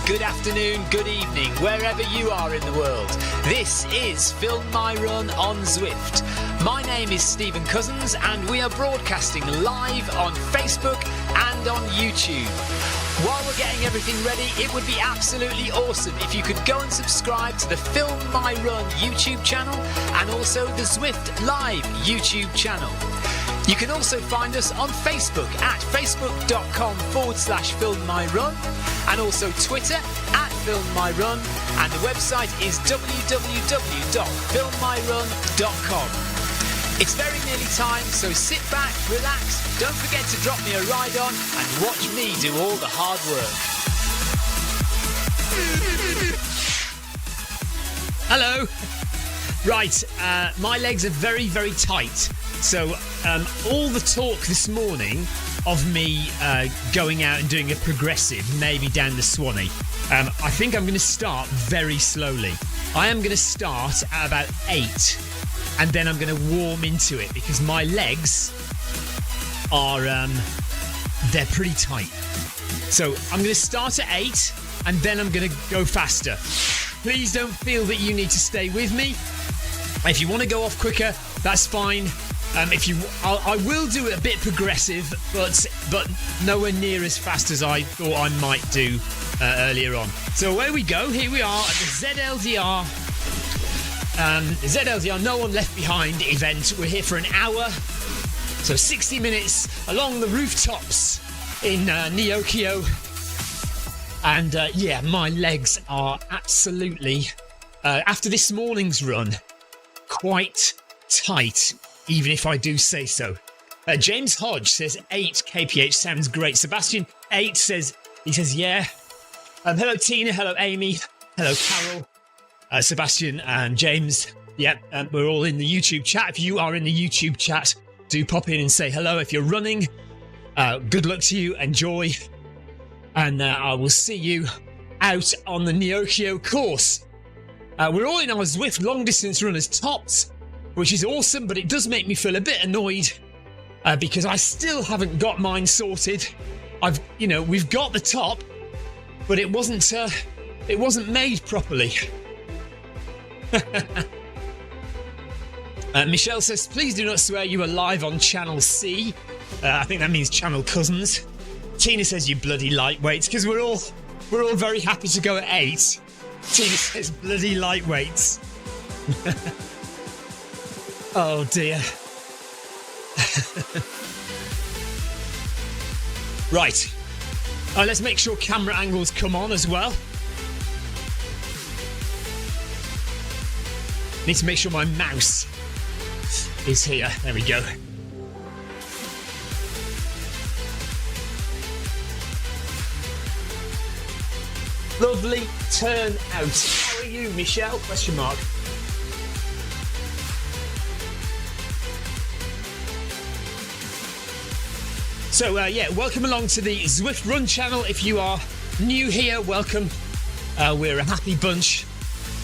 good afternoon, good evening, wherever you are in the world. This is Film My Run on Zwift. My name is Stephen Cousins and we are broadcasting live on Facebook and on YouTube. While we're getting everything ready, it would be absolutely awesome if you could go and subscribe to the Film My Run YouTube channel and also the Zwift Live YouTube channel. You can also find us on Facebook at facebook.com/filmmyrun and also Twitter at filmmyrun, and the website is www.filmmyrun.com. It's very nearly time, so sit back, relax, don't forget to drop me a ride on and watch me do all the hard work. Hello. Right, my legs are very, very tight. So all the talk this morning of me going out and doing a progressive, maybe down the Swanee, I think I'm going to start very slowly. I am going to start at about 8 and then I'm going to warm into it because my legs are, they're pretty tight. So I'm going to start at 8 and then I'm going to go faster. Please don't feel that you need to stay with me. If you want to go off quicker, that's fine. I will do it a bit progressive, but nowhere near as fast as I thought I might do earlier on. So away we go. Here we are at the ZLDR. ZLDR No One Left Behind event. We're here for an hour, so 60 minutes along the rooftops in Neokyo. And yeah, my legs are absolutely, after this morning's run, quite tight. Even if I do say so. James Hodge says 8 kph sounds great. Sebastian 8 says, yeah. Hello Tina, hello Amy, hello Carol, Sebastian and James. Yep, we're all in the YouTube chat. If you are in the YouTube chat, do pop in and say hello. If you're running, good luck to you, enjoy. And I will see you out on the Neokyo course. We're all in our Zwift long distance runners tops, which is awesome, but it does make me feel a bit annoyed because I still haven't got mine sorted. We've got the top, but it wasn't made properly. Michelle says, please do not swear you are live on Channel C. I think that means Channel Cousins. Tina says, you bloody lightweights, because we're all very happy to go at 8. Tina says, bloody lightweights. Oh dear. Right. Let's make sure camera angles come on as well. Need to make sure my mouse is here. There we go. Lovely turnout. How are you, Michelle? Question mark. So, welcome along to the Zwift Run channel. If you are new here, welcome. We're a happy bunch,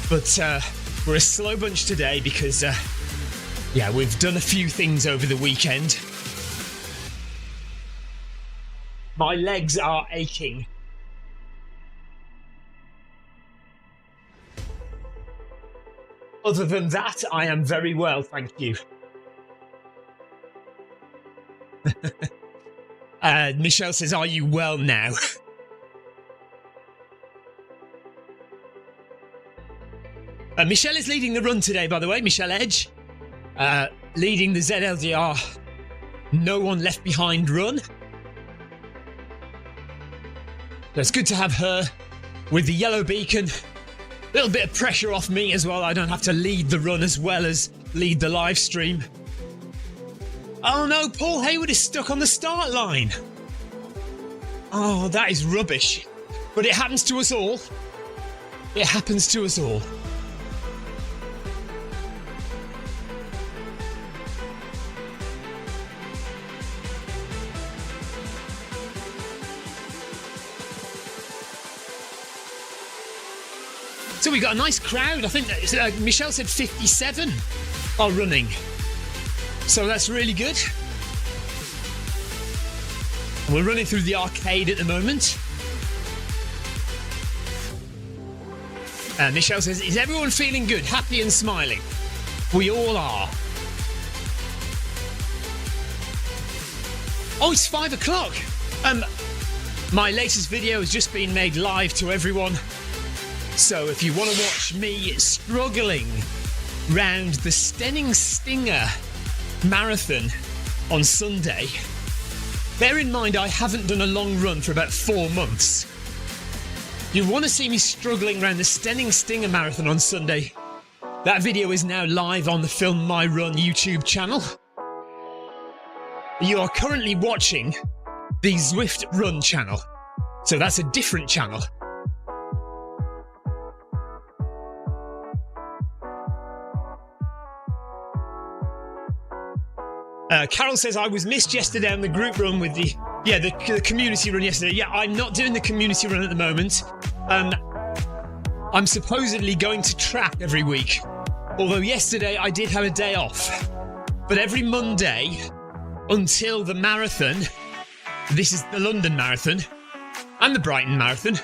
but we're a slow bunch today because, we've done a few things over the weekend. My legs are aching. Other than that, I am very well, thank you. Michelle says, are you well now? Michelle is leading the run today, by the way. Michelle Edge, leading the ZLDR No One Left Behind run. So it's good to have her with the yellow beacon. A little bit of pressure off me as well. I don't have to lead the run as well as lead the live stream. Oh no, Paul Hayward is stuck on the start line. Oh, that is rubbish. But it happens to us all. It happens to us all. So we got a nice crowd. I think that, Michelle said 57 are running. So that's really good. We're running through the arcade at the moment. Michelle says, is everyone feeling good, happy and smiling? We all are. Oh, it's 5 o'clock. My latest video has just been made live to everyone. So if you want to watch me struggling round the Stenning Stinger Marathon on Sunday, bear in mind I haven't done a long run for about 4 months. You want to see me struggling around the Stenning Stinger Marathon on Sunday? That video is now live on the Film My Run YouTube channel. You are currently watching the Zwift Run channel, so that's a different channel. Carol says, I was missed yesterday on the group run with the community run yesterday. Yeah, I'm not doing the community run at the moment. I'm supposedly going to track every week, although yesterday I did have a day off. But every Monday until the marathon, this is the London Marathon and the Brighton Marathon,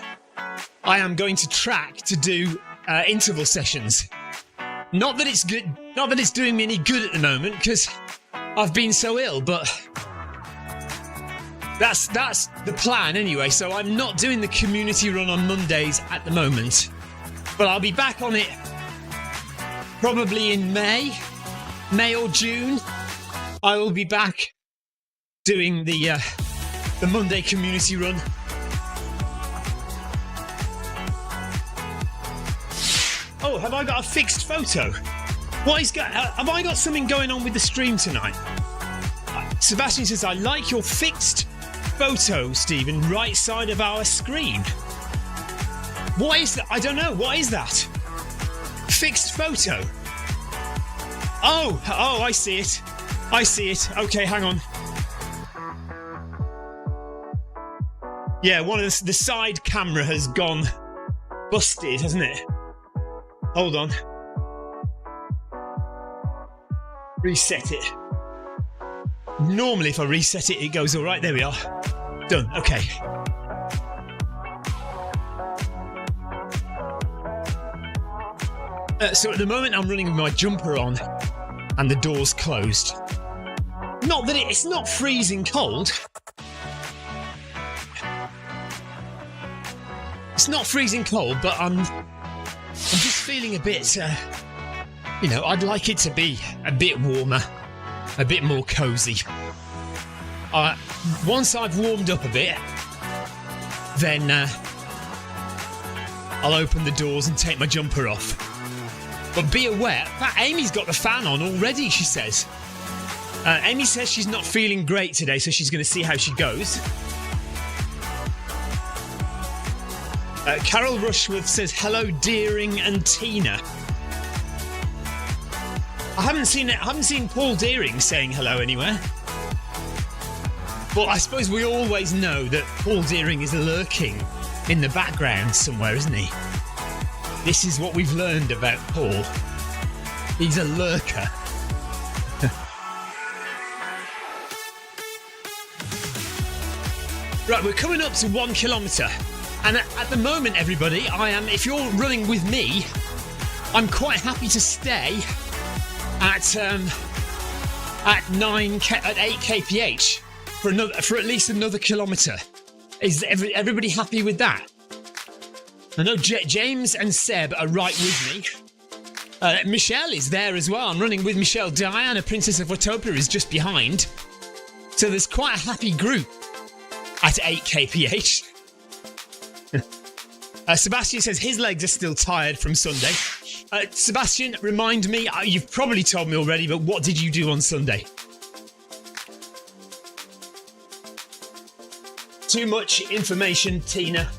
I am going to track to do interval sessions. Not that it's good, not that it's doing me any good at the moment, because I've been so ill, but that's the plan anyway. So I'm not doing the community run on Mondays at the moment, but I'll be back on it probably in May or June. I will be back doing the Monday community run. Oh, have I got a fixed photo? Have I got something going on with the stream tonight? Sebastian says, I like your fixed photo, Stephen, right side of our screen. What is that? I don't know. What is that? Fixed photo. Oh, I see it. I see it. Okay, hang on. Yeah, one of the side camera has gone busted, hasn't it? Hold on. Reset it. Normally if I reset it, it goes all right. There we are. Done. Okay. So at the moment I'm running with my jumper on and the door's closed. Not that it's not freezing cold. It's not freezing cold, but I'm just feeling a bit, I'd like it to be a bit warmer, a bit more cosy. Once I've warmed up a bit, then I'll open the doors and take my jumper off. But be aware, Amy's got the fan on already, she says. Amy says she's not feeling great today, so she's going to see how she goes. Carol Rushworth says, hello, Deering and Tina. I haven't seen Paul Deering saying hello anywhere. But I suppose we always know that Paul Deering is lurking in the background somewhere, isn't he? This is what we've learned about Paul. He's a lurker. Right, we're coming up to 1 kilometre. And at the moment, everybody, if you're running with me, I'm quite happy to stay at 8 kph for at least another kilometre. Is everybody happy with that? I know James and Seb are right with me. Michelle is there as well. I'm running with Michelle. Diana, Princess of Watopia, is just behind. So there's quite a happy group at 8 kph. Sebastian says his legs are still tired from Sunday. Sebastian, remind me, you've probably told me already, but what did you do on Sunday? Too much information, Tina.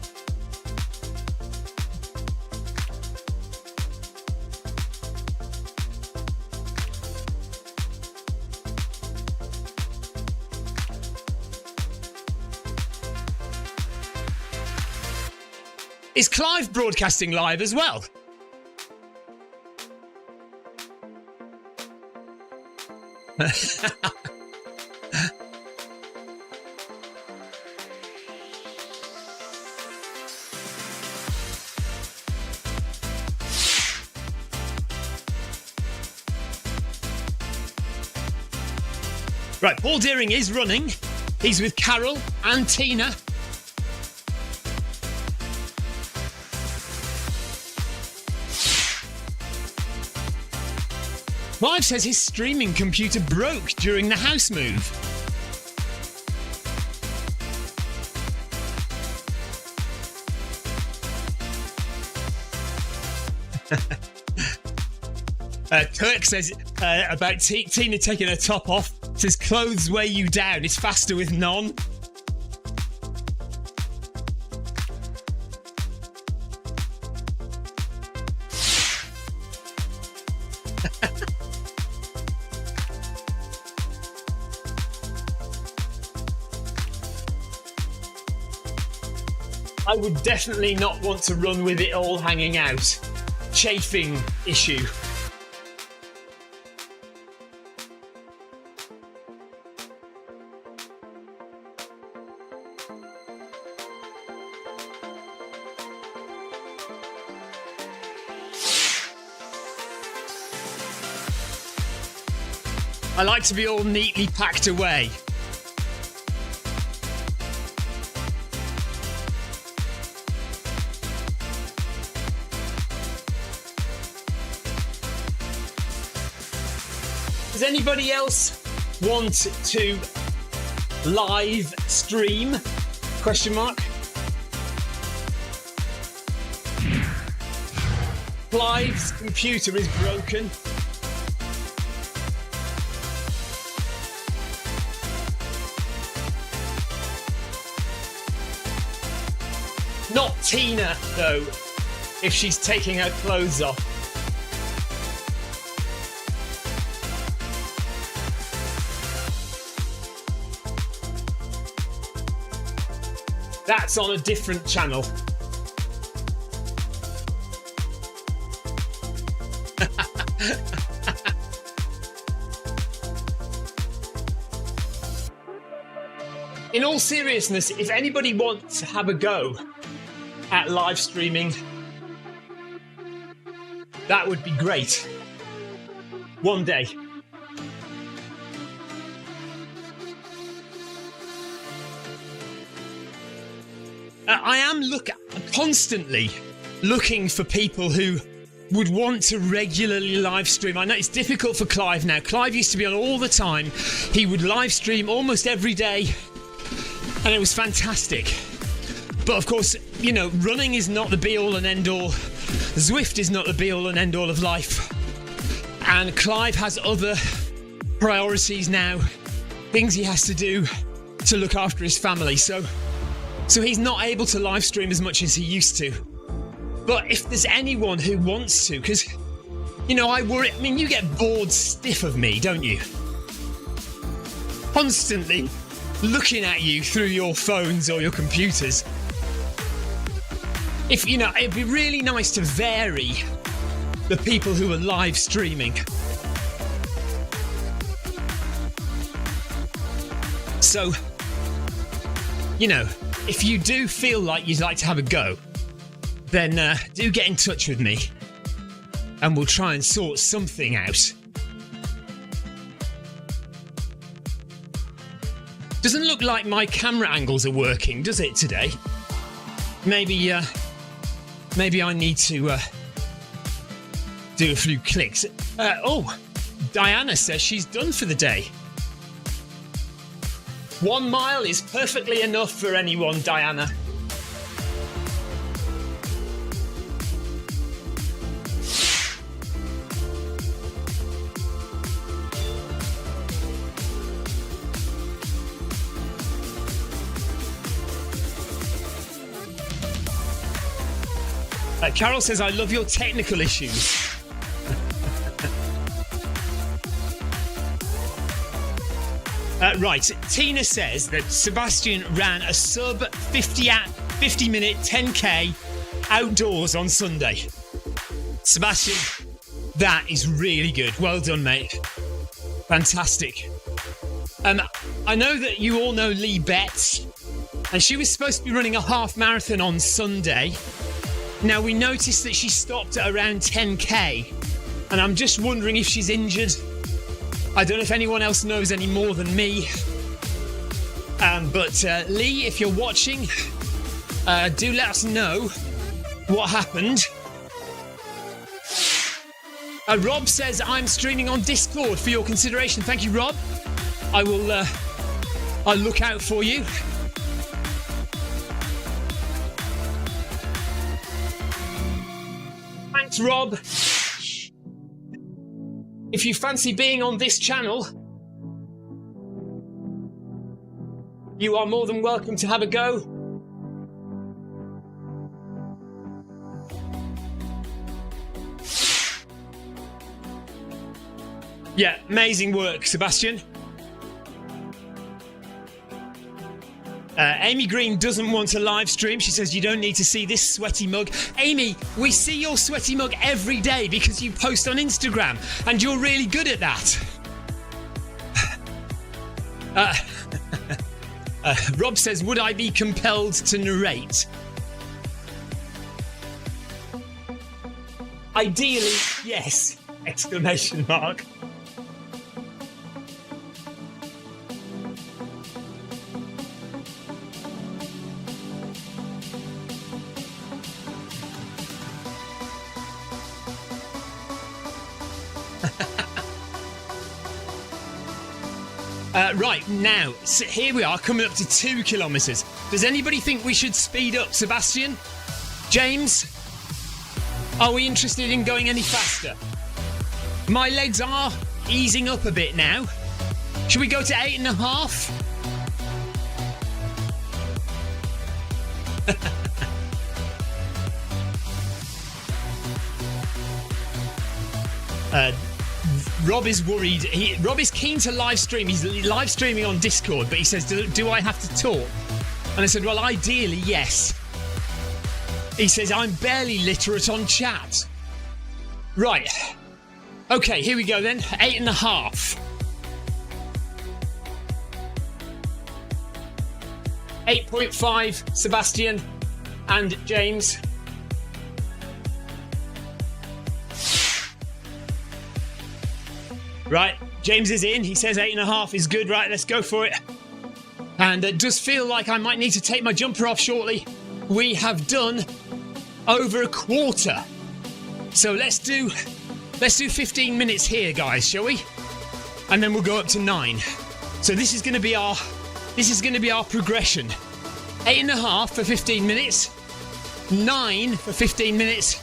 Is Clive broadcasting live as well? Right, Paul Deering is running. He's with Carol and Tina. Clive says his streaming computer broke during the house move. Kirk says about Tina taking her top off, says clothes weigh you down, it's faster with none. I would definitely not want to run with it all hanging out. Chafing issue. I like to be all neatly packed away. Does anybody else want to live stream? Question mark. Clive's computer is broken. Not Tina, though, if she's taking her clothes off. That's on a different channel. In all seriousness, if anybody wants to have a go at live streaming, that would be great. One day. I am constantly looking for people who would want to regularly live stream. I know it's difficult for Clive now. Clive used to be on all the time. He would live stream almost every day, and it was fantastic. But of course, you know, running is not the be-all and end-all. Zwift is not the be-all and end-all of life. And Clive has other priorities now, things he has to do to look after his family. So he's not able to live stream as much as he used to. But if there's anyone who wants to, because, you know, I worry, I mean, you get bored stiff of me, don't you? Constantly looking at you through your phones or your computers. If, you know, it'd be really nice to vary the people who are live streaming. So, you know, if you do feel like you'd like to have a go, then do get in touch with me and we'll try and sort something out. Doesn't look like my camera angles are working, does it, today? Maybe I need to do a few clicks. Oh, Diana says she's done for the day. 1 mile is perfectly enough for anyone, Diana. Carol says, I love your technical issues. Right, Tina says that Sebastian ran a sub 50-minute 10k outdoors on Sunday. Sebastian, that is really good. Well done, mate. Fantastic. I know that you all know Lee Betts, and she was supposed to be running a half marathon on Sunday. Now, we noticed that she stopped at around 10k, and I'm just wondering if she's injured I don't know if anyone else knows any more than me. But Lee, if you're watching, do let us know what happened. Rob says, I'm streaming on Discord for your consideration. Thank you, Rob. I will I'll look out for you. Thanks, Rob. If you fancy being on this channel, you are more than welcome to have a go. Yeah, amazing work, Sebastian. Amy Green doesn't want a live stream. She says you don't need to see this sweaty mug. Amy, we see your sweaty mug every day because you post on Instagram and you're really good at that. Rob says, would I be compelled to narrate? Ideally, yes! Exclamation mark. Right, now, so here we are, coming up to 2 kilometres. Does anybody think we should speed up, Sebastian? James? Are we interested in going any faster? My legs are easing up a bit now. Should we go to 8.5? Rob is worried. Rob is keen to live stream. He's live streaming on Discord, but he says, do I have to talk? And I said, well, ideally, yes. He says, I'm barely literate on chat. Right. Okay, here we go then. 8.5. 8.5, Sebastian and James. Right, James is in. He says 8.5 is good. Right, let's go for it. And it does feel like I might need to take my jumper off shortly. We have done over a quarter. So let's do 15 minutes here, guys, shall we? And then we'll go up to 9. So this is going to be our progression. 8.5 for 15 minutes, 9 for 15 minutes,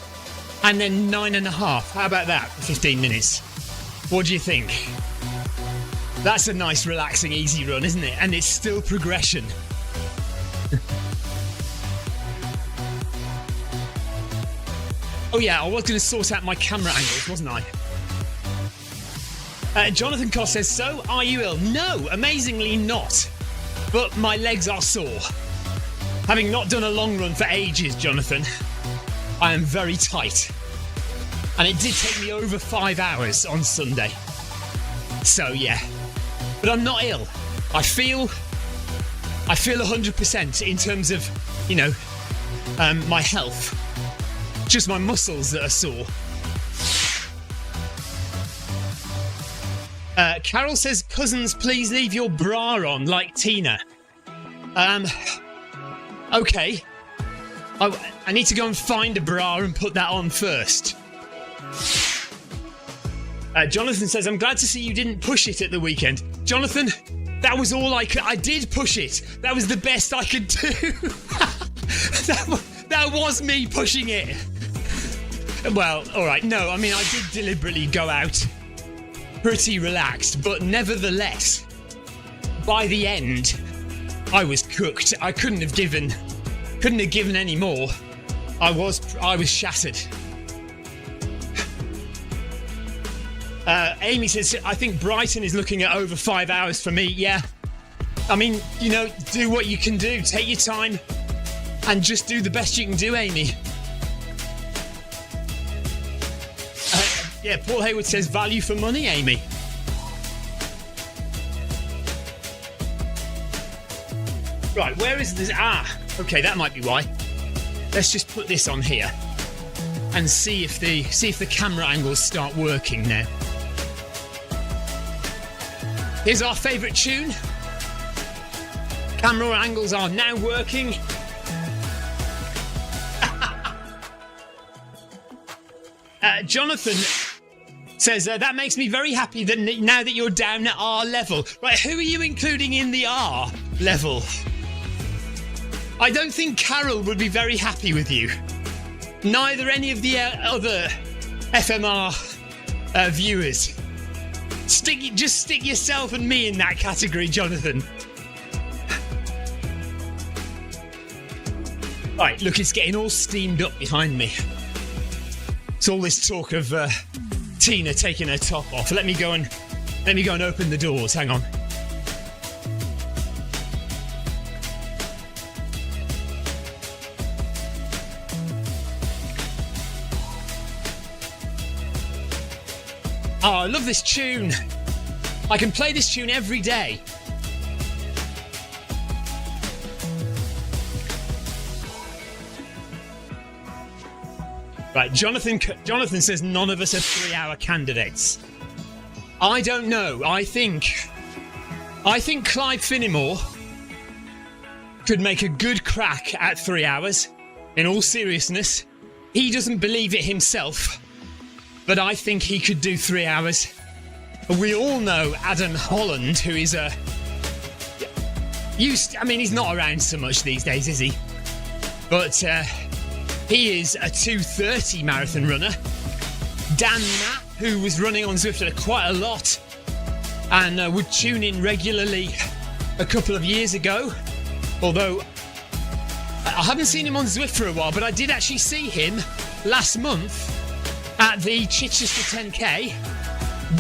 and then 9.5. How about that for 15 minutes? What do you think? That's a nice, relaxing, easy run, isn't it? And it's still progression. Oh yeah, I was going to sort out my camera angles, wasn't I? Jonathan Koss says, so, are you ill? No, amazingly not. But my legs are sore. Having not done a long run for ages, Jonathan, I am very tight. And it did take me over 5 hours on Sunday. So yeah. But I'm not ill. I feel 100% in terms of, you know, my health. Just my muscles that are sore. Carol says, cousins, please leave your bra on like Tina. Okay. I need to go and find a bra and put that on first. Jonathan says, I'm glad to see you didn't push it at the weekend. Jonathan, that was all I could. I did push it. That was the best I could do. that was me pushing it. Well, all right. No, I mean, I did deliberately go out pretty relaxed, but nevertheless, by the end, I was cooked. I couldn't have given any more. I was shattered. Amy says, I think Brighton is looking at over 5 hours for me. Yeah. I mean, you know, do what you can do. Take your time and just do the best you can do, Amy. Yeah, Paul Hayward says, value for money, Amy. Right, where is this? Okay, that might be why. Let's just put this on here and see if the camera angles start working now. Here's our favourite tune. Camera angles are now working. Jonathan says, that makes me very happy that now that you're down at R level. Right, who are you including in the R level? I don't think Carol would be very happy with you. Neither any of the other FMR viewers. Just stick yourself and me in that category, Jonathan. Right, look, it's getting all steamed up behind me. It's all this talk of Tina taking her top off. Let me go and open the doors. Hang on. Oh, I love this tune. I can play this tune every day. Right, Jonathan says none of us are 3-hour candidates. I don't know. I think Clive Finnemore could make a good crack at 3 hours. In all seriousness, he doesn't believe it himself, but I think he could do 3 hours. We all know Adam Holland, who is he's not around so much these days, is he? But he is a 2:30 marathon runner. Dan Knapp, who was running on Zwift quite a lot and would tune in regularly a couple of years ago. Although I haven't seen him on Zwift for a while, but I did actually see him last month at the Chichester 10K.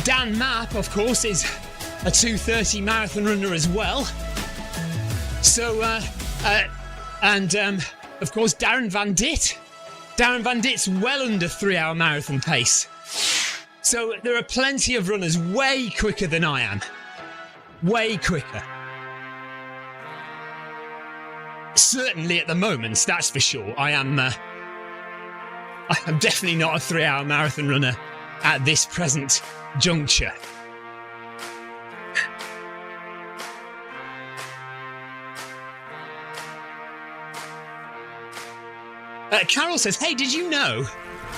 Dan Knapp, of course, is a 2:30 marathon runner as well. So, of course, Darren Van Dit. Darren Van Dit's well under 3-hour marathon pace. So there are plenty of runners way quicker than I am. Way quicker. Certainly at the moment, that's for sure. I'm definitely not a 3-hour marathon runner at this present juncture. Carol says, hey, did you know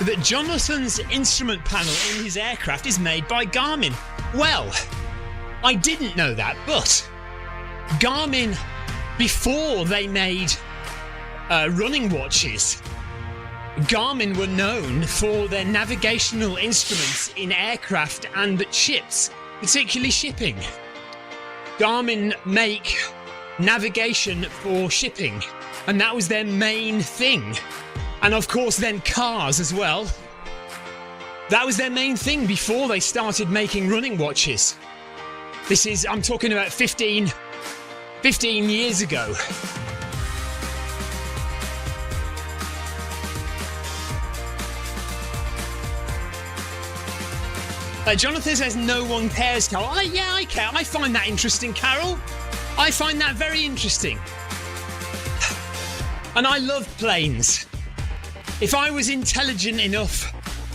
that Jonathan's instrument panel in his aircraft is made by Garmin? Well, I didn't know that, but Garmin, before they made running watches, Garmin were known for their navigational instruments in aircraft and ships, particularly shipping. Garmin make navigation for shipping, and that was their main thing. And of course then cars as well. That was their main thing before they started making running watches. I'm talking about 15 years ago. Jonathan says no one cares, Carol. I care. I find that interesting, Carol. I find that very interesting. And I love planes. If I was intelligent enough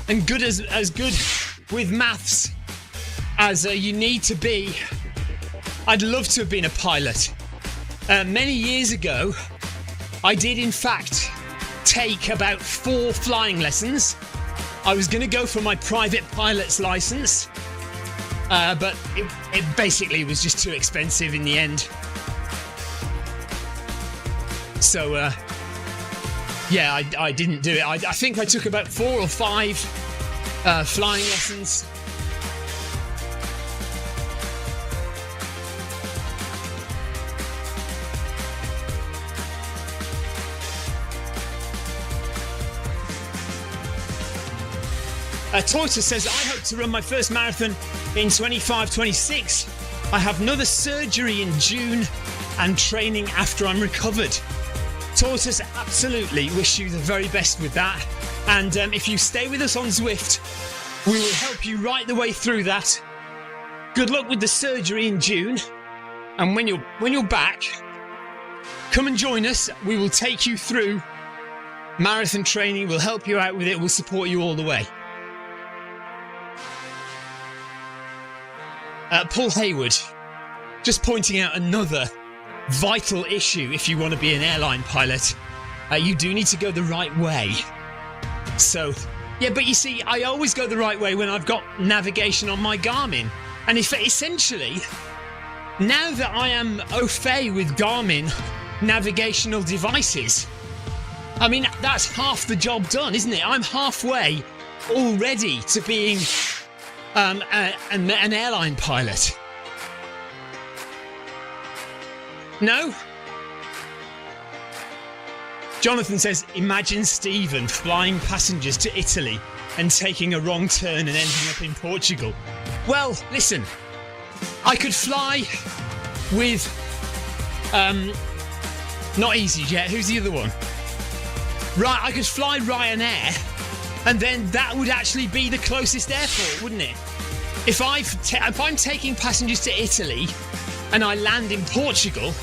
and good as good with maths as you need to be, I'd love to have been a pilot. Many years ago, I did in fact take about 4 flying lessons. I was going to go for my private pilot's license, but it basically was just too expensive in the end. So, yeah, I didn't do it. I think I took about 4 or 5 flying lessons. Toyota says, I hope to run my first marathon in 25-26. I have another surgery in June and training after I'm recovered. Tortoise, absolutely wish you the very best with that. And if you stay with us on Zwift, we will help you right the way through that. Good luck with the surgery in June. And when you're back, come and join us. We will take you through marathon training. We'll help you out with it. We'll support you all the way. Paul Hayward just pointing out another vital issue if you want to be an airline pilot. You do need to go the right way. So, yeah, but you see, I always go the right way when I've got navigation on my Garmin. And if essentially, now that I am au fait with Garmin navigational devices, I mean, that's half the job done, isn't it? I'm halfway already to being an airline pilot. No? Jonathan says, imagine Stephen flying passengers to Italy and taking a wrong turn and ending up in Portugal. Well, listen, I could fly with, not EasyJet, who's the other one? Right, I could fly Ryanair, and then that would actually be the closest airport, wouldn't it? If I'm taking passengers to Italy and I land in Portugal,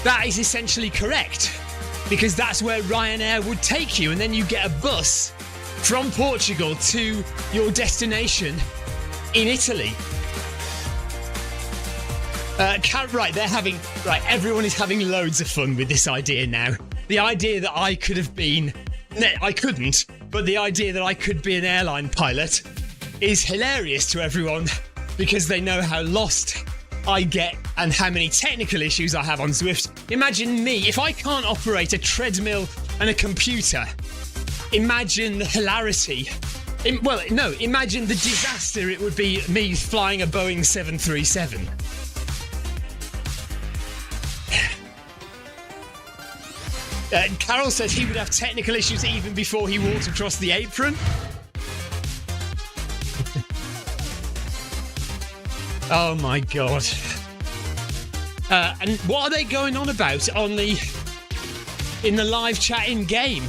that is essentially correct, because that's where Ryanair would take you, and then you get a bus from Portugal to your destination in Italy. Right, everyone is having loads of fun with this idea now. The idea that I could have been, I couldn't, but the idea that I could be an airline pilot is hilarious to everyone, because they know how lost I get and how many technical issues I have on Zwift. Imagine me, if I can't operate a treadmill and a computer, imagine the hilarity. Imagine the disaster it would be me flying a Boeing 737. Carol says he would have technical issues even before he walked across the apron. Oh my god. And what are they going on about in the live chat in game?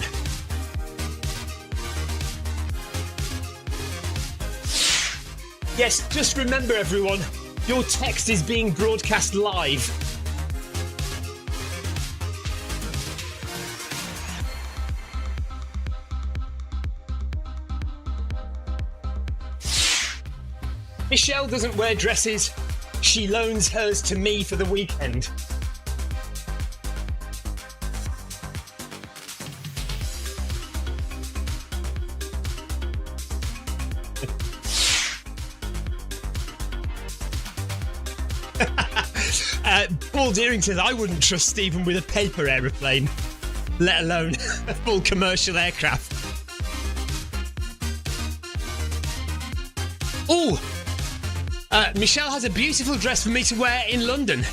Yes, just remember everyone, your text is being broadcast live. Michelle doesn't wear dresses. She loans hers to me for the weekend. Paul Deering says, I wouldn't trust Stephen with a paper aeroplane, let alone a full commercial aircraft. Oh! Michelle has a beautiful dress for me to wear in London.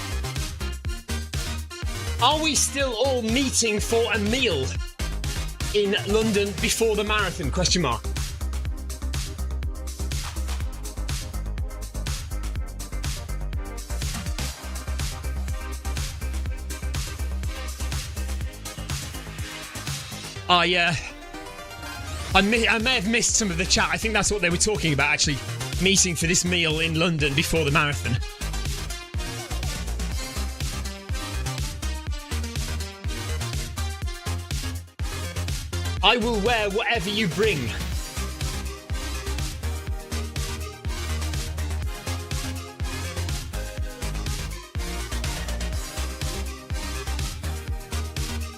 Are we still all meeting for a meal in London before the marathon? Question mark. I may have missed some of the chat. I think that's what they were talking about, actually. Meeting for this meal in London before the marathon. I will wear whatever you bring.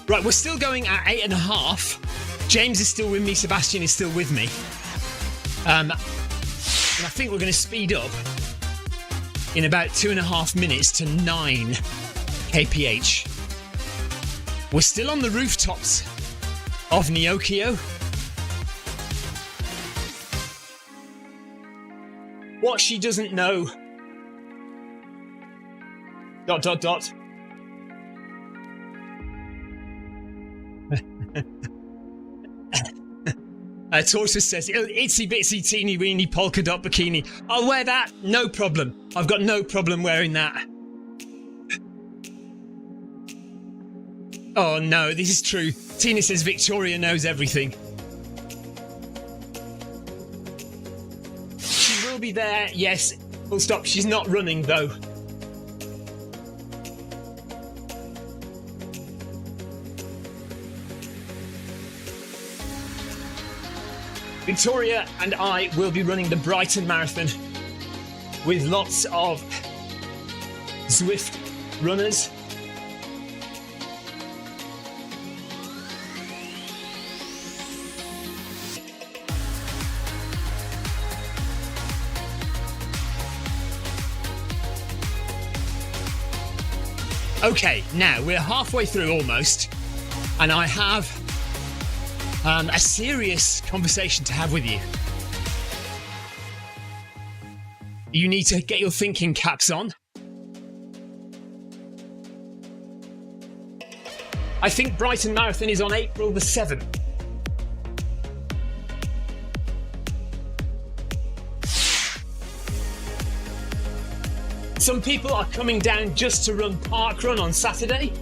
Right, we're still going at 8.5. James is still with me, Sebastian is still with me. And I think we're going to speed up in about 2.5 minutes to 9 kph. We're still on the rooftops of Neokyo. What she doesn't know... ... Tortoise says, itsy bitsy teeny weeny polka dot bikini. I'll wear that, no problem. I've got no problem wearing that. Oh no, this is true. Tina says Victoria knows everything. She will be there, yes. Full stop, she's not running though. Victoria and I will be running the Brighton Marathon with lots of Zwift runners. Okay, now we're halfway through almost, and I have a serious conversation to have with you. You need to get your thinking caps on. I think Brighton Marathon is on April the 7th. Some people are coming down just to run parkrun on Saturday.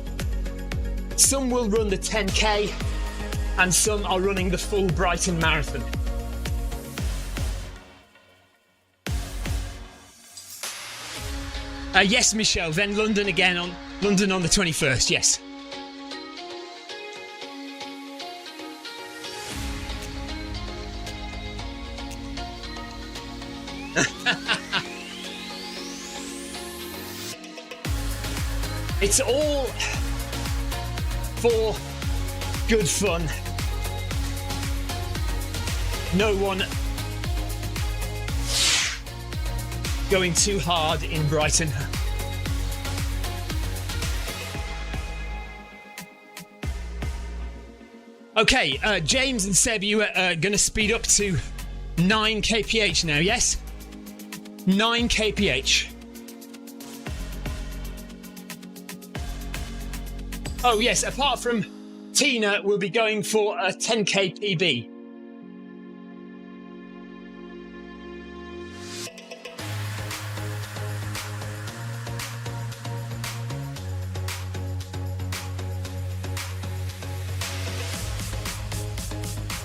Some will run the 10k, and some are running the full Brighton Marathon. Yes, Michelle, then London again on London on the 21st, yes. It's all for good fun. No one going too hard in Brighton. Okay, James and Seb, you are going to speed up to 9 kph now, yes? 9 kph. Oh yes, apart from Tina, we'll be going for a 10k PB.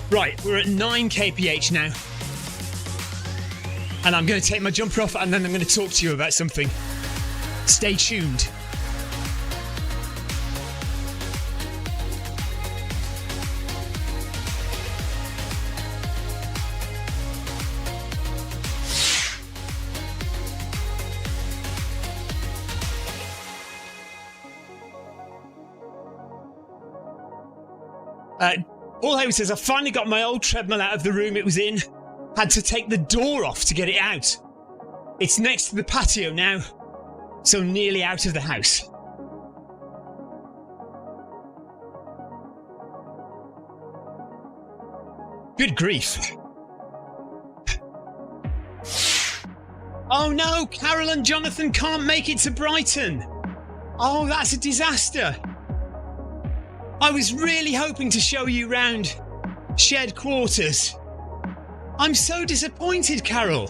Right, we're at 9 kph now. And I'm going to take my jumper off and then I'm going to talk to you about something. Stay tuned. Paul Haywood says, I finally got my old treadmill out of the room it was in. Had to take the door off to get it out. It's next to the patio now, so nearly out of the house. Good grief. Oh no, Carol and Jonathan can't make it to Brighton. Oh, that's a disaster. I was really hoping to show you round shared quarters. I'm so disappointed, Carol.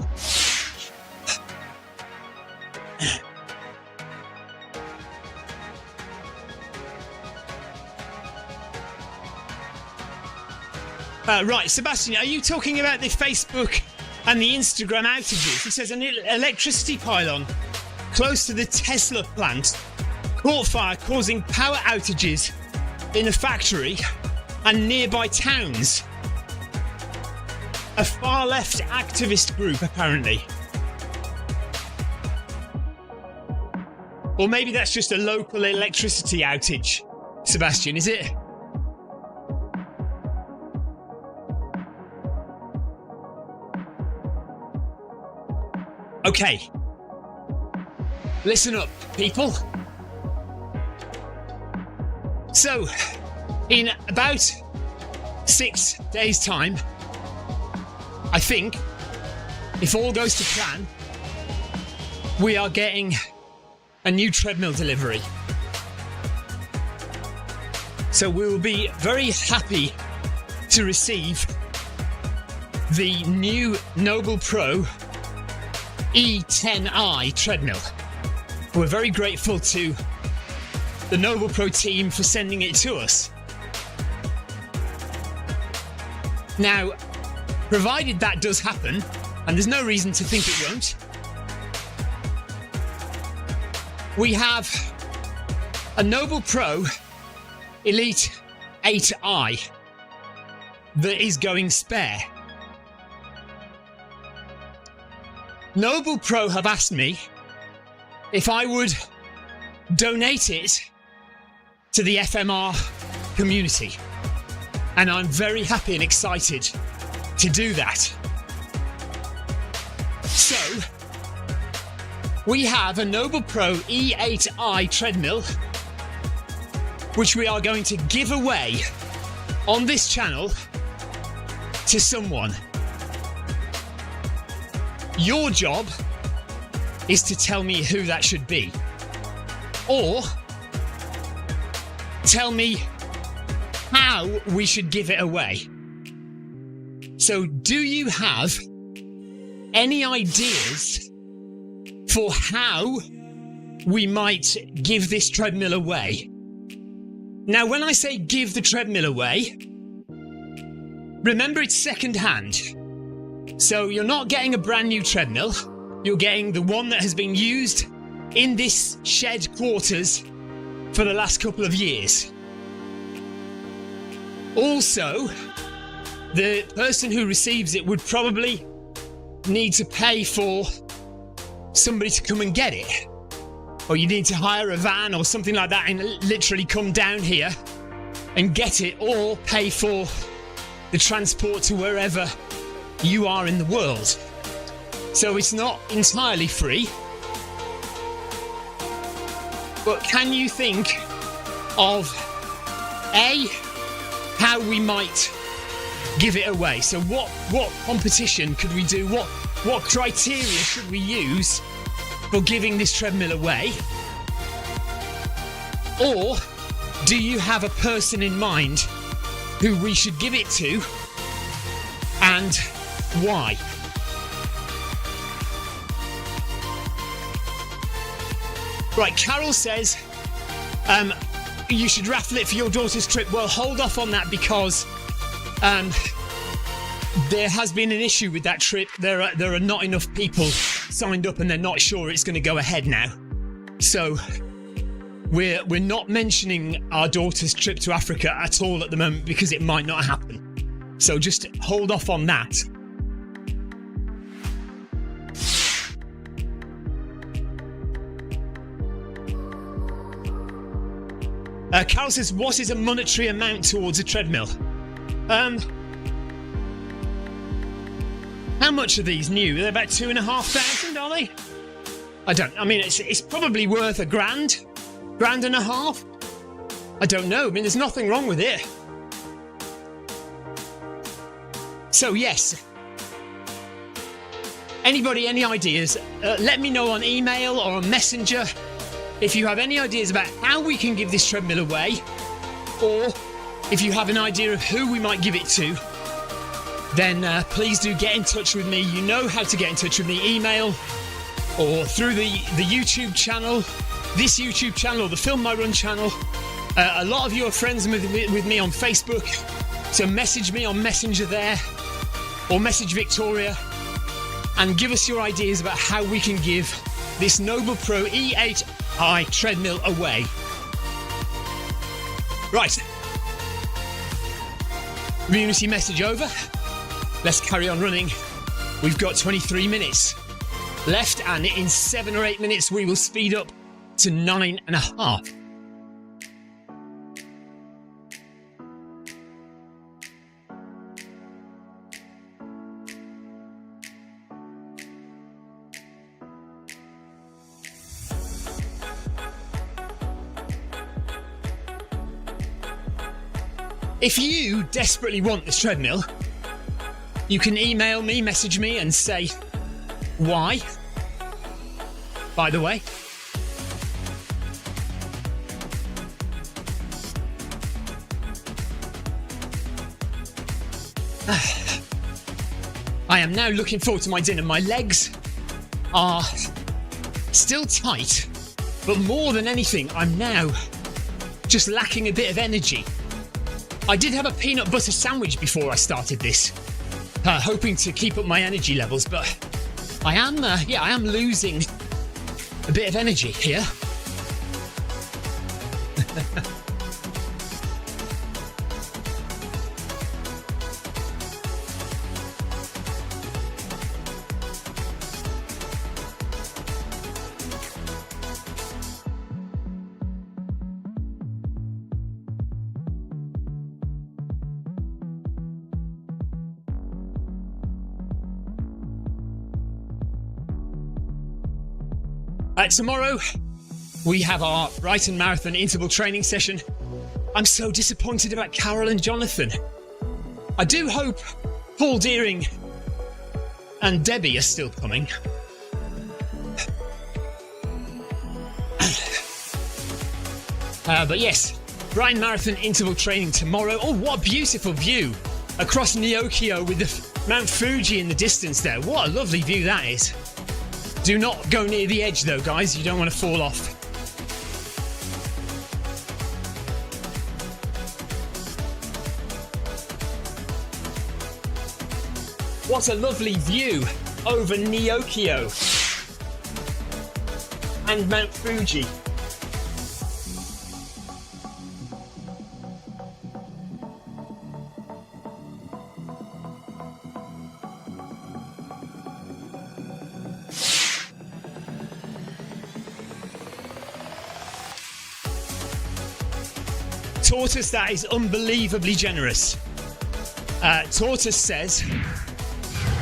Right, Sebastian, are you talking about the Facebook and the Instagram outages? It says an electricity pylon close to the Tesla plant caught fire, causing power outages in a factory and nearby towns. A far-left activist group, apparently. Or maybe that's just a local electricity outage, Sebastian, is it? Okay. Listen up, people. So, in about 6 days' time, I think, if all goes to plan, we are getting a new treadmill delivery. So we will be very happy to receive the new Noble Pro E10i treadmill. We're very grateful to the Noble Pro team for sending it to us. Now, provided that does happen, and there's no reason to think it won't, we have a Noble Pro Elite 8i that is going spare. Noble Pro have asked me if I would donate it to the FMR community. And I'm very happy and excited to do that. So, we have a Noble Pro E8i treadmill, which we are going to give away on this channel to someone. Your job is to tell me who that should be, or tell me how we should give it away. So, do you have any ideas for how we might give this treadmill away? Now, when I say give the treadmill away, remember it's second hand. So you're not getting a brand new treadmill. You're getting the one that has been used in this shed quarters for the last couple of years. Also, the person who receives it would probably need to pay for somebody to come and get it. Or you need to hire a van or something like that and literally come down here and get it, or pay for the transport to wherever you are in the world. So it's not entirely free. But can you think of how we might give it away? So what competition could we do? What criteria should we use for giving this treadmill away? Or do you have a person in mind who we should give it to, and why? Right, Carol says you should raffle it for your daughter's trip. Well, hold off on that, because there has been an issue with that trip. There are not enough people signed up, and they're not sure it's going to go ahead now. So we're not mentioning our daughter's trip to Africa at all at the moment, because it might not happen. So just hold off on that. Carol says, what is a monetary amount towards a treadmill? How much are these new? They're about 2,500, are they? I mean, it's probably worth £1,000, £1,500. I don't know. I mean, there's nothing wrong with it. So, yes. Anybody, any ideas? Let me know on email or on Messenger if you have any ideas about how we can give this treadmill away, or if you have an idea of who we might give it to, then please do get in touch with me. You know how to get in touch with me: email, or through the YouTube channel, this YouTube channel, or the Film My Run channel. A lot of you are friends with me on Facebook, so message me on Messenger there, or message Victoria, and give us your ideas about how we can give this Noble Pro E8i treadmill away. Right. Community message over. Let's carry on running. We've got 23 minutes left, and in 7 or 8 minutes we will speed up to 9.5. If you desperately want this treadmill, you can email me, message me, and say why. By the way, I am now looking forward to my dinner. My legs are still tight, but more than anything, I'm now just lacking a bit of energy. I did have a peanut butter sandwich before I started this, hoping to keep up my energy levels, but I am losing a bit of energy here. Tomorrow, we have our Brighton Marathon interval training session. I'm so disappointed about Carol and Jonathan. I do hope Paul Deering and Debbie are still coming. But yes, Brighton Marathon interval training tomorrow. Oh, what a beautiful view across Neokyo with the Mount Fuji in the distance there. What a lovely view that is. Do not go near the edge though, guys. You don't want to fall off. What a lovely view over Neokyo and Mount Fuji. Tortoise, that is unbelievably generous. Tortoise says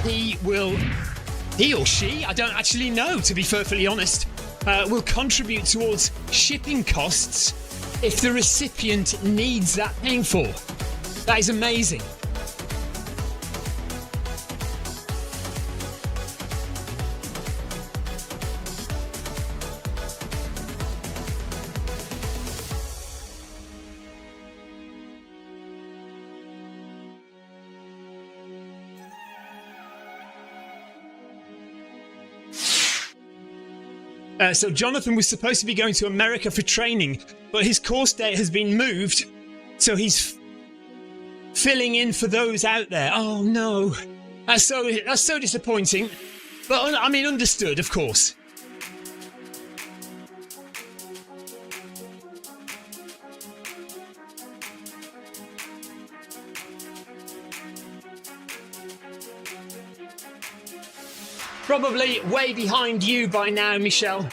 he or she, I don't actually know to be perfectly honest, will contribute towards shipping costs if the recipient needs that paying for. That is amazing. So Jonathan was supposed to be going to America for training, but his course date has been moved, so he's filling in for those out there. Oh no, that's so disappointing. But I mean, understood, of course. Probably way behind you by now, Michelle.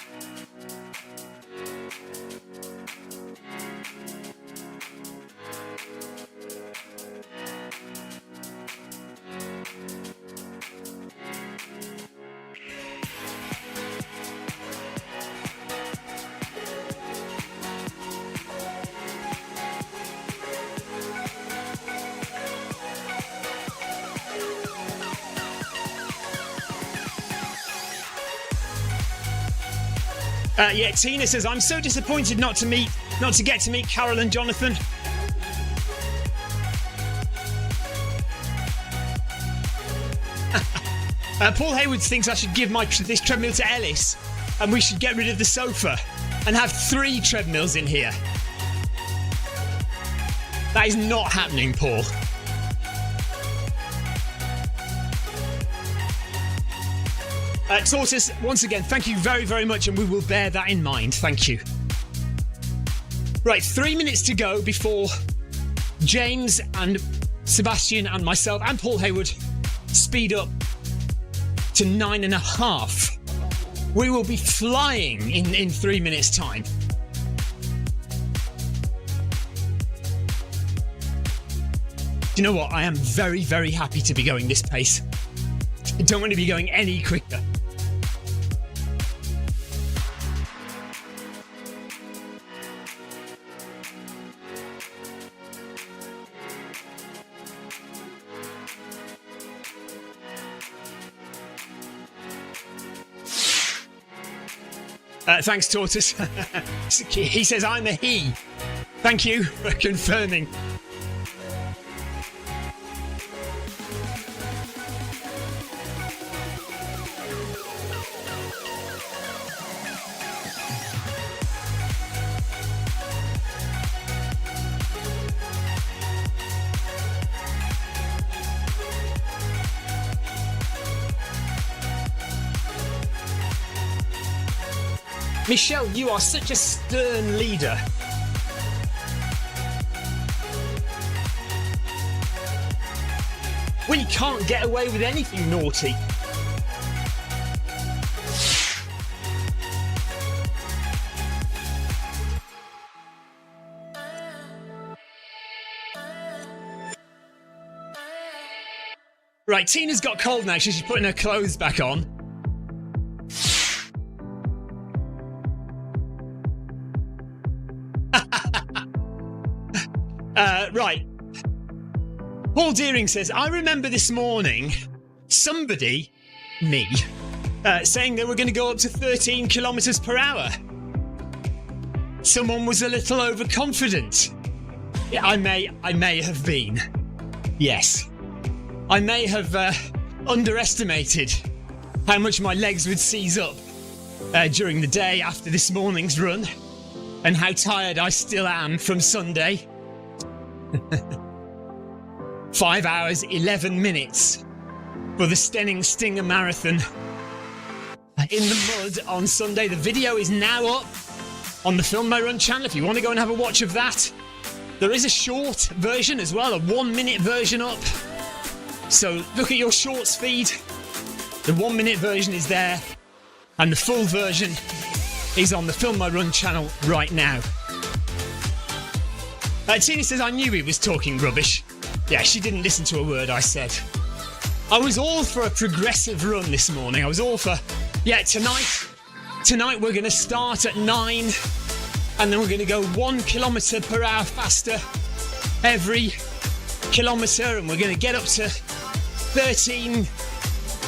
Yeah, Tina says, I'm so disappointed not to get to meet Carol and Jonathan. Paul Hayward thinks I should give this treadmill to Ellis and we should get rid of the sofa and have 3 treadmills in here. That is not happening, Paul. Tortoise, once again, thank you very, very much, and we will bear that in mind. Thank you. Right, 3 minutes to go before James and Sebastian and myself and Paul Hayward speed up to 9.5. We will be flying in 3 minutes' time. Do you know what? I am very, very happy to be going this pace. I don't want to be going any quicker. Thanks, Tortoise. He says I'm a he. Thank you for confirming. Michelle, you are such a stern leader. We can't get away with anything naughty. Right, Tina's got cold now, so she's putting her clothes back on. Right. Paul Deering says, I remember this morning somebody, me, saying they were going to go up to 13 kilometres per hour. Someone was a little overconfident. Yeah, I may have been. Yes. I may have underestimated how much my legs would seize up during the day after this morning's run, and how tired I still am from Sunday. 5 hours, 11 minutes for the Stenning Stinger Marathon in the mud on Sunday. The video is now up on the Film My Run channel if you want to go and have a watch of that. There is a short version as well, a 1 minute version up. So look at your shorts feed. The 1 minute version is there, and the full version is on the Film My Run channel right now. Tina says, I knew he was talking rubbish. Yeah, she didn't listen to a word I said. I was all for a progressive run this morning. I was all for, tonight we're going to start at 9, and then we're going to go 1 kilometre per hour faster every kilometre, and we're going to get up to 13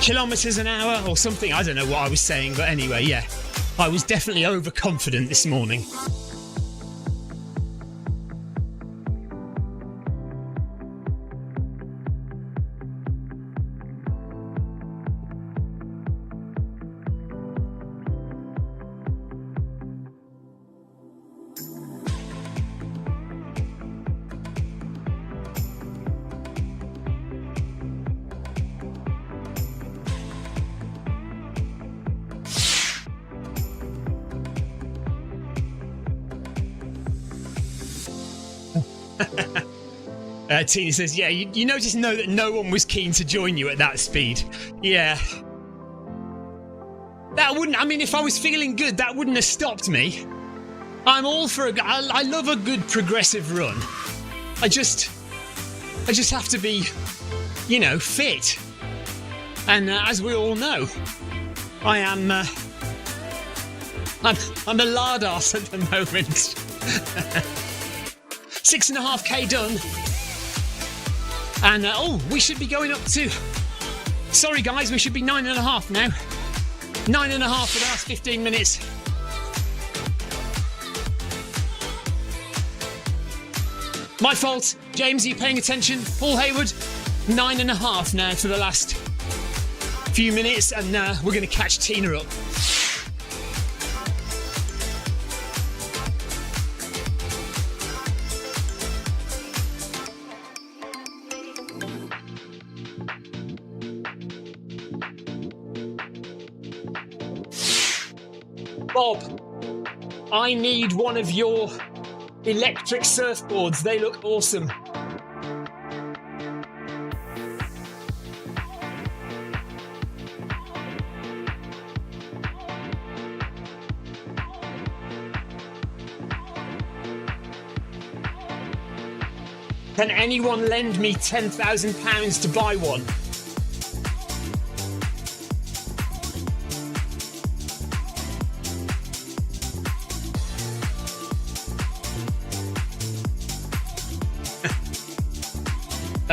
kilometres an hour or something. I don't know what I was saying, but anyway, yeah. I was definitely overconfident this morning. Tina says, yeah, you notice that no one was keen to join you at that speed. Yeah. That wouldn't, I mean, if I was feeling good, that wouldn't have stopped me. I'm all for I love a good progressive run. I just have to be, fit. And as we all know, I am, I'm a lard arse at the moment. 6.5k done. And, we should be going up to... Sorry, guys, we should be 9.5 now. 9.5 for the last 15 minutes. My fault. James, are you paying attention? Paul Hayward, 9.5 now for the last few minutes, and we're going to catch Tina up. Bob, I need one of your electric surfboards. They look awesome. Can anyone lend me £10,000 to buy one?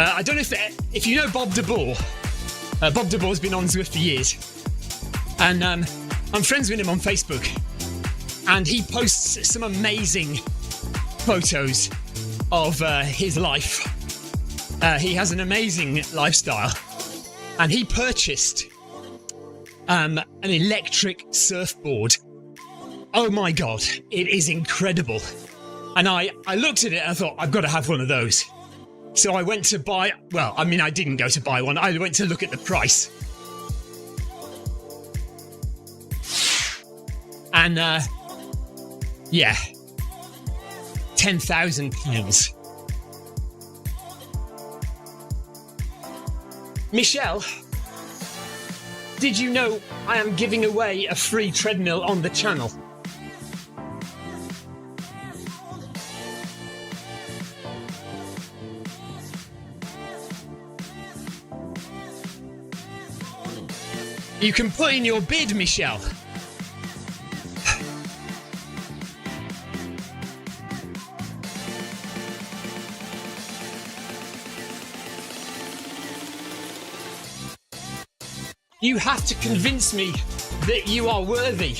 I don't know if you know Bob de Boer. Bob de Boer's been on Zwift for years. And I'm friends with him on Facebook. And he posts some amazing photos of his life. He has an amazing lifestyle. And he purchased an electric surfboard. Oh my God, it is incredible. And I looked at it and I thought, I've got to have one of those. So I went to buy, I didn't go to buy one. I went to look at the price. And, £10,000. Michelle, did you know I am giving away a free treadmill on the channel? You can put in your bid, Michelle. You have to convince me that you are worthy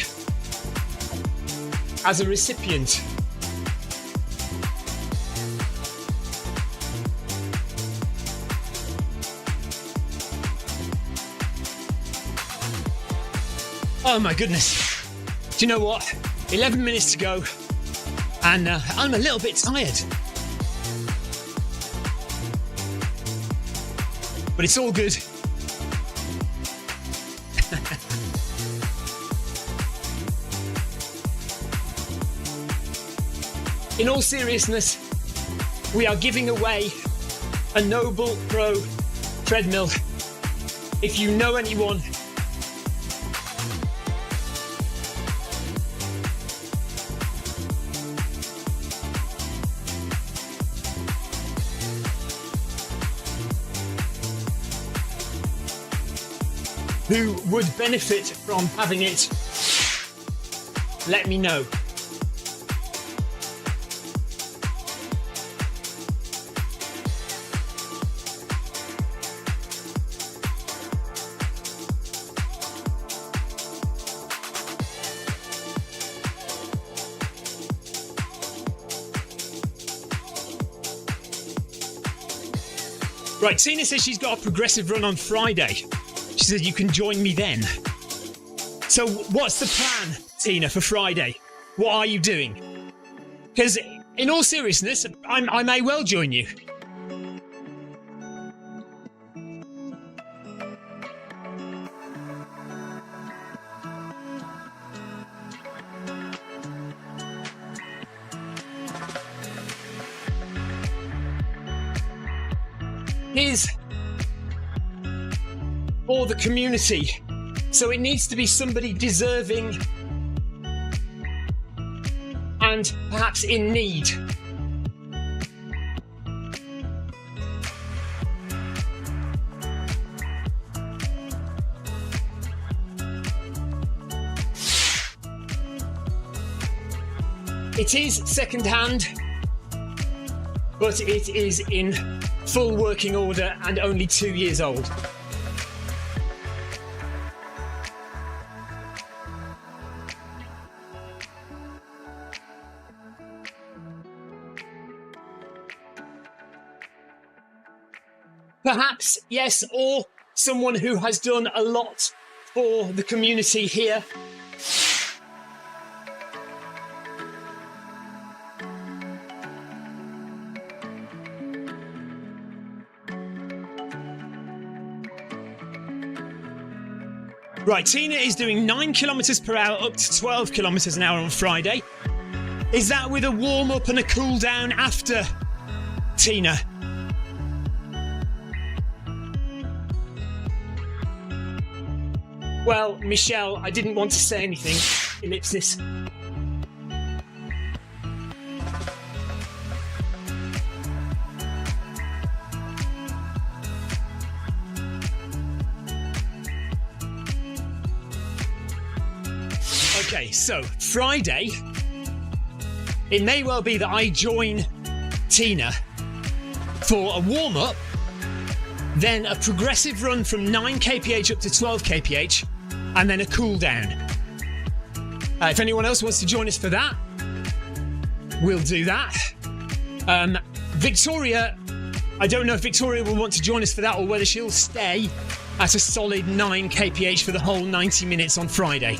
as a recipient. Oh my goodness. Do you know what? 11 minutes to go, and I'm a little bit tired. But it's all good. In all seriousness, we are giving away a Noble Pro treadmill. If you know anyone who would benefit from having it, let me know. Right, Tina says she's got a progressive run on Friday. She said you can join me then. So what's the plan, Tina, for Friday? What are you doing? Because in all seriousness, I may well join you. Is for the community, so it needs to be somebody deserving and perhaps in need. It is second hand, but it is in full working order and only 2 years old. Perhaps, yes, or someone who has done a lot for the community here. Right, Tina is doing 9 kilometres per hour up to 12 kilometres an hour on Friday. Is that with a warm-up and a cool-down after, Tina? Well, Michelle, I didn't want to say anything. Ellipsis. Okay, so Friday, it may well be that I join Tina for a warm-up, then a progressive run from 9 kph up to 12 kph, and then a cool down. If anyone else wants to join us for that, we'll do that. Victoria, I don't know if Victoria will want to join us for that or whether she'll stay at a solid 9 kph for the whole 90 minutes on Friday.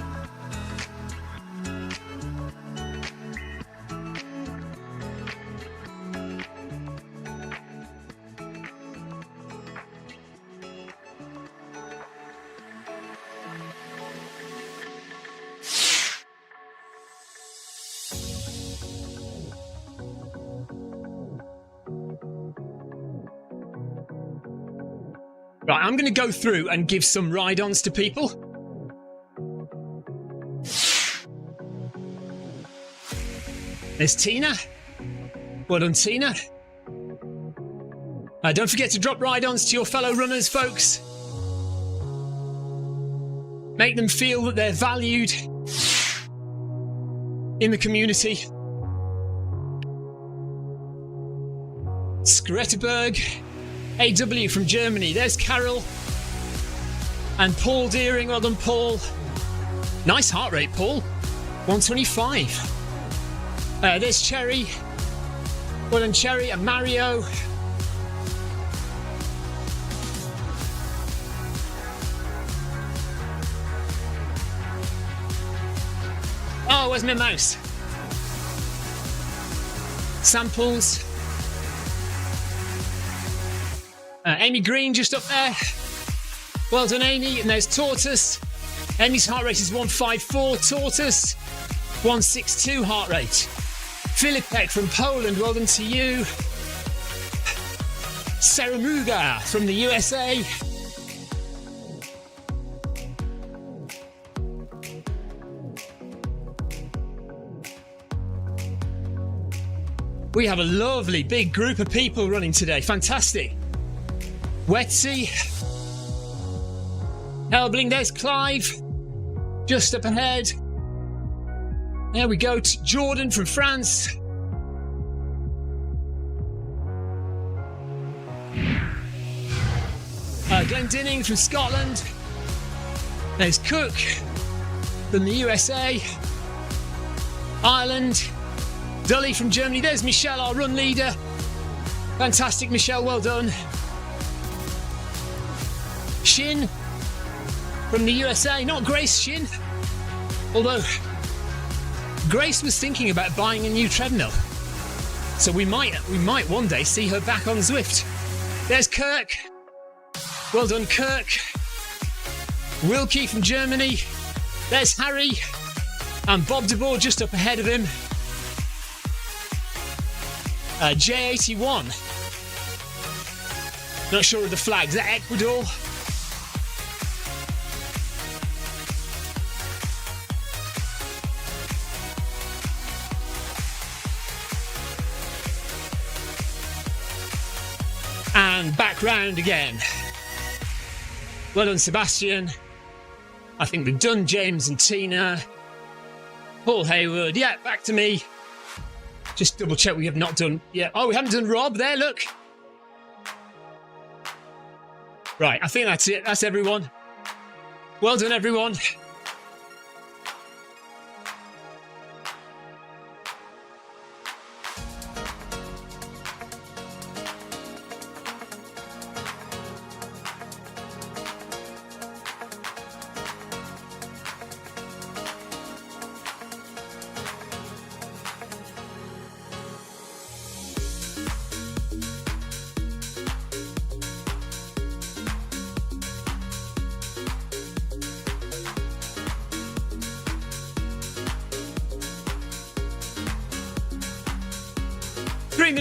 Right, I'm going to go through and give some ride-ons to people. There's Tina. Well done, Tina. Don't forget to drop ride-ons to your fellow runners, folks. Make them feel that they're valued in the community. Skretterberg. AW from Germany. There's Carol. And Paul Deering, well done, Paul. Nice heart rate, Paul. 125. There's Cherry. Well done, Cherry. And Mario. Oh, where's my mouse? Samples. Amy Green just up there. Well done, Amy. And there's Tortoise. Amy's heart rate is 154. Tortoise, 162 heart rate. Filipek from Poland, well done to you. Seramuga from the USA. We have a lovely big group of people running today. Fantastic. Wetsy. Helbling, there's Clive. Just up ahead. There we go. Jordan from France. Glendinning from Scotland. There's Cook from the USA. Ireland. Dully from Germany. There's Michelle, our run leader. Fantastic, Michelle. Well done. Shin from the USA. Not Grace Shin. Although Grace was thinking about buying a new treadmill. So we might one day see her back on Zwift. There's Kirk. Well done, Kirk. Wilkie from Germany. There's Harry. And Bob de Boer just up ahead of him. J81. Not sure of the flag. Is that Ecuador? And back round again. Well done, Sebastian. I think we've done James and Tina. Paul Hayward. Yeah, back to me. Just double check we have not done. Yeah. Oh, we haven't done Rob there. Look. Right. I think that's it. That's everyone. Well done, everyone.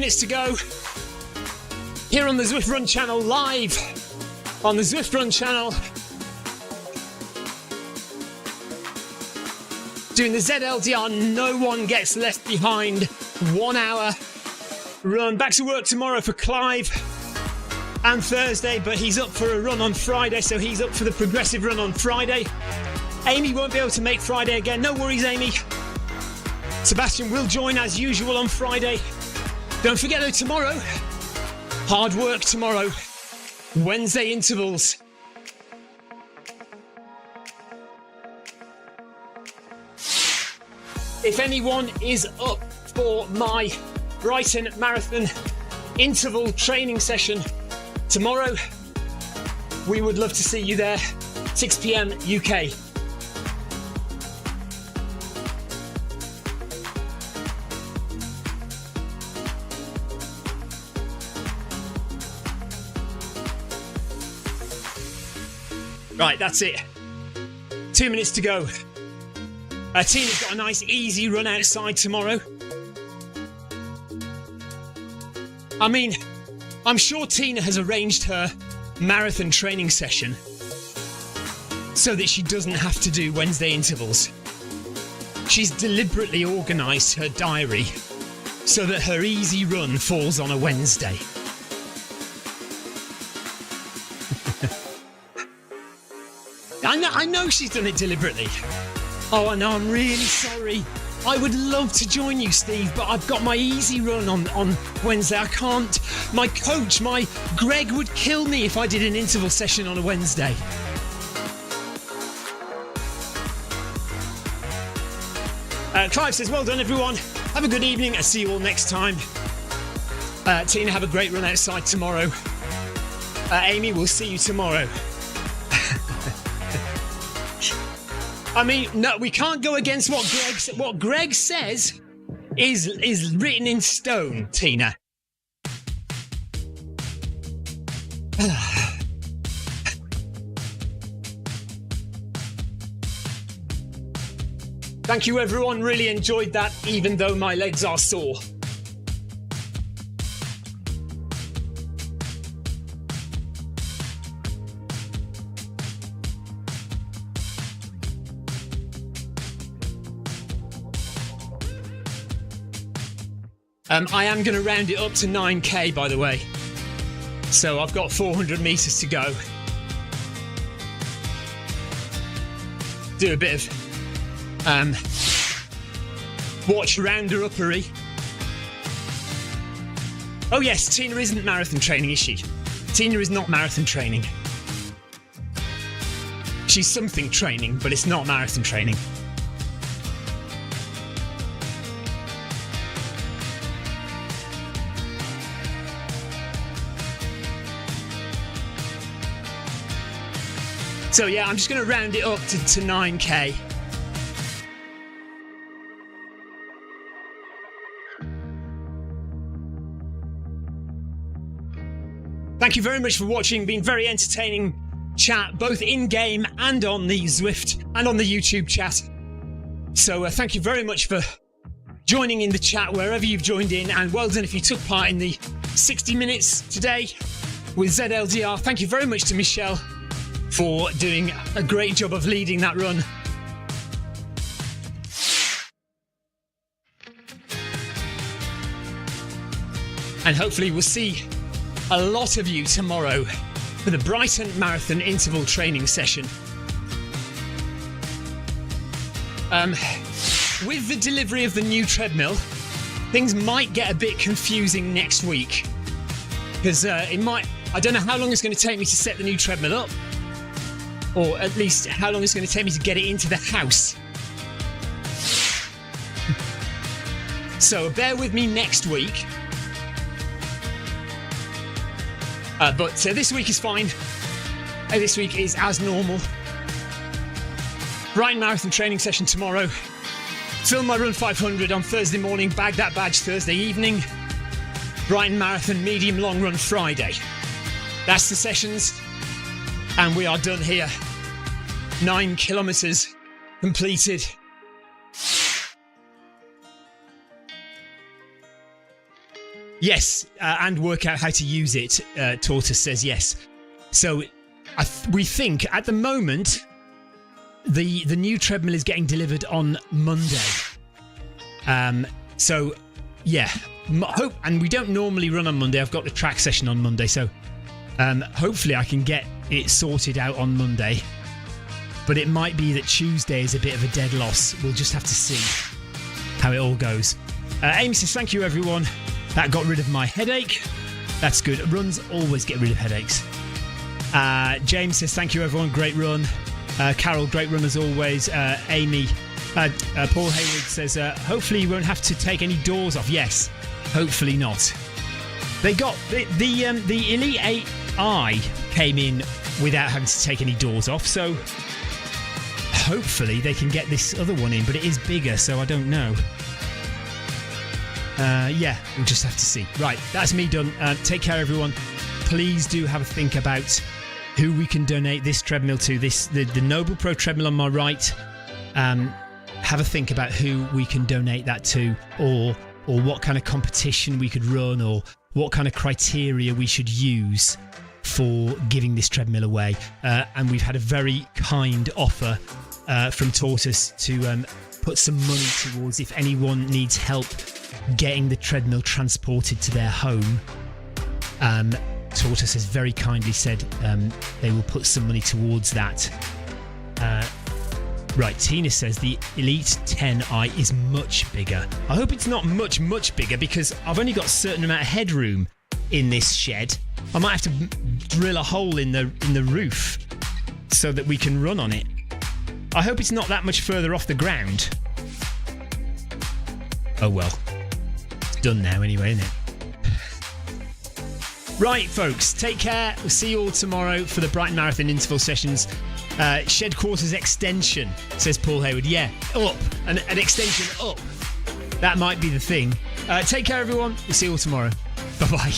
To go here on the Zwift Run channel, live on the Zwift Run channel, doing the ZLDR No One Gets Left Behind 1 hour run. Back to work tomorrow for Clive and Thursday, but he's up for a run on Friday, so he's up for the progressive run on Friday. Amy won't be able to make Friday again. No worries, Amy. Sebastian will join as usual on Friday. Don't forget though, tomorrow, hard work tomorrow, Wednesday intervals. If anyone is up for my Brighton Marathon interval training session tomorrow, we would love to see you there, 6 p.m. UK. Right, that's it. 2 minutes to go. Tina's got a nice easy run outside tomorrow. I mean, I'm sure Tina has arranged her marathon training session so that she doesn't have to do Wednesday intervals. She's deliberately organised her diary so that her easy run falls on a Wednesday. I know she's done it deliberately. Oh, I know, I'm really sorry. I would love to join you, Steve, but I've got my easy run on Wednesday. I can't. My coach, Greg would kill me if I did an interval session on a Wednesday. Clive says, well done, everyone. Have a good evening. I'll see you all next time. Tina, have a great run outside tomorrow. Amy, we'll see you tomorrow. I mean, no, we can't go against what Greg says is written in stone, Tina. Thank you, everyone. Really enjoyed that, even though my legs are sore. I am going to round it up to 9k, by the way. So I've got 400 metres to go. Do a bit of watch rounder-uppery. Oh yes, Tina isn't marathon training, is she? Tina is not marathon training. She's something training, but it's not marathon training. So yeah, I'm just going to round it up to 9k. Thank you very much for watching. Been very entertaining chat, both in-game and on the Zwift and on the YouTube chat. So thank you very much for joining in the chat wherever you've joined in, and well done if you took part in the 60 minutes today with ZLDR. Thank you very much to Michelle for doing a great job of leading that run. And hopefully we'll see a lot of you tomorrow for the Brighton Marathon interval training session. With the delivery of the new treadmill, things might get a bit confusing next week. Because I don't know how long it's going to take me to set the new treadmill up. Or at least how long it's going to take me to get it into the house. So bear with me next week. But this week is fine. This week is as normal. Brighton Marathon training session tomorrow. Film my Run 500 on Thursday morning. Bag that badge Thursday evening. Brighton Marathon medium long run Friday. That's the sessions. And we are done here. 9 kilometres completed. Yes, and work out how to use it, Tortoise says yes. So we think at the moment the new treadmill is getting delivered on Monday. So yeah, and we don't normally run on Monday. I've got the track session on Monday, so hopefully I can get it sorted out on Monday. But it might be that Tuesday is a bit of a dead loss. We'll just have to see how it all goes. Amy says, thank you, everyone. That got rid of my headache. That's good. Runs always get rid of headaches. James says, thank you, everyone. Great run. Carol, great run as always. Amy, Paul Hayward says, hopefully you won't have to take any doors off. Yes, hopefully not. They got the Elite 8i came in without having to take any doors off, so hopefully they can get this other one in, but it is bigger, so I don't know. Yeah, we'll just have to see. Right, that's me done. Take care, everyone. Please do have a think about who we can donate this treadmill to. The Noble Pro treadmill on my right. Have a think about who we can donate that to, or what kind of competition we could run, or what kind of criteria we should use for giving this treadmill away. And we've had a very kind offer from Tortoise to put some money towards if anyone needs help getting the treadmill transported to their home. Tortoise has very kindly said they will put some money towards that. Right, Tina says the Elite 10i is much bigger. I hope it's not much bigger, because I've only got a certain amount of headroom in this shed. I might have to drill a hole in the roof so that we can run on it. I hope it's not that much further off the ground. Oh well. It's done now anyway, isn't it? Right, folks, take care. We'll see you all tomorrow for the Brighton Marathon interval sessions. Shed quarters extension, says Paul Hayward. Yeah, up. An extension up. That might be the thing. Take care, everyone. We'll see you all tomorrow. Bye-bye.